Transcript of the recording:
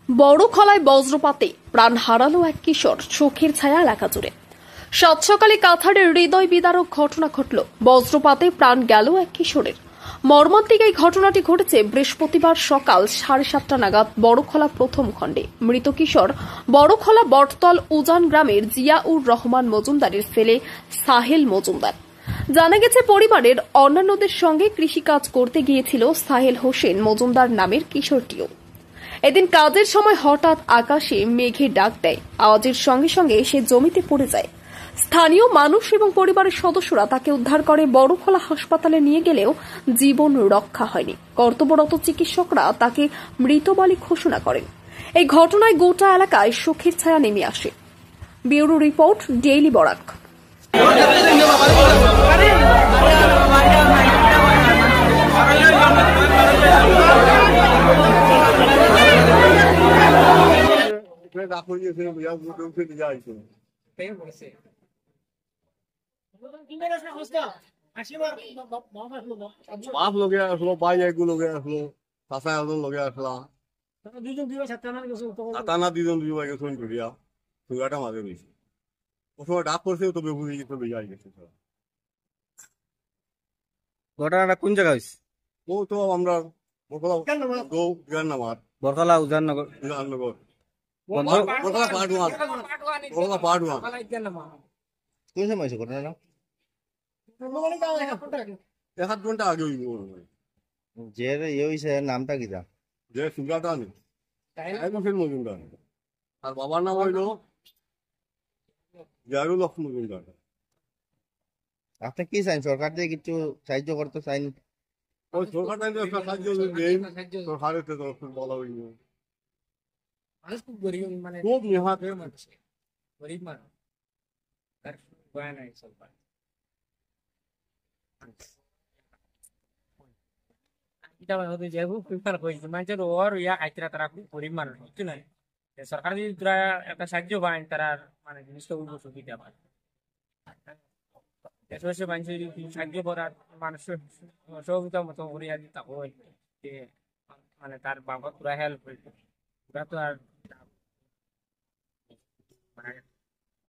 বড়খলায় বজ্রপাতে প্রাণ হারালো এক কিশোর, চোখের ছায়া এলাকা জুড়ে। সাত সকালে কাছাড়ের হৃদয় বিদারক ঘটনা ঘটল। বজ্রপাতে প্রাণ গেল এক কিশোরের। মর্মান্তিক এই ঘটনাটি ঘটেছে বৃহস্পতিবার সকাল 7:30 নাগাদ বড়খলা প্রথম খণ্ডে। মৃত কিশোর বড়খলা বটতল উজান গ্রামের জিয়াউর রহমান মজুমদারের ছেলে সাহেল মজুমদার। জানা গেছে, পরিবারের অন্যান্যদের সঙ্গে কৃষিকাজ করতে গিয়েছিল সাহেল হোসেন মজুমদার নামের কিশোরটিও। এদিন কাজের সময় হঠাৎ আকাশে মেঘে ডাক দেয়। আওয়াজের সঙ্গে সঙ্গে সে জমিতে পড়ে যায়। স্থানীয় মানুষ এবং পরিবারের সদস্যরা তাকে উদ্ধার করে বড়খলা হাসপাতালে নিয়ে গেলেও জীবন রক্ষা হয়নি। কর্তব্যরত চিকিৎসকরা তাকে মৃত বলে ঘোষণা করেন। এই ঘটনায় গোটা এলাকায় শোকের ছায়া নেমে আসে। Bureau report, daily Barak. বাপ লগে আসলো, ভাই একগু লগে আসলো, চাচা একজন লগে আসলাম, সাতানা দুজন দুই ভাই গেছেন ঘুরিয়া দুইটা মাঝে গেছি। ও সময় ডাক করছেও তো বেগুনি গেছে, বেজাই গেছে। ঘটনাটা কোন জায়গা হয়েছে? ও তো আমরা বরকলা নামার Barkola উজাননগর উজাননগর Barkola part one, Barkola part one. কোন সময় হয়েছে ঘটনাটা? 1-8 ঘন্টা আগে হইব। যে হয়েছে নামটা কি তা? যে সুগাটা নেই হোসেন মজুমদার, আর বাবার নাম হইল জায়রুল হক মজুমদার। আপনি কি চাইন? সরকার থেকে কিছু সাহায্য করতে চাইন? ওই সরকার একটা সাহায্য দেয়, সরকারের তো বলা হইনি। মানুষ খুব গরিব, মানে খুব নেহাত মানুষ, গরিব মানুষ, তার ভয় নাই সরকার। এটা হতে যে খুব প্রিফার করেছে মানুষের ওর ইয়া খাইতে তারা খুব গরিব মানুষ, বুঝছো না? সরকার যদি তারা একটা সাহায্য পায়, তারা মানে জিনিসটা উঠবো সুবিধা পায়। দেশবাসী মানুষের সাহায্য করার মানুষের সহযোগিতার মতো করিয়া দিতে হয়, যে মানে তার বাবা পুরা হেল্প হইতো, ওরা তো আর মানে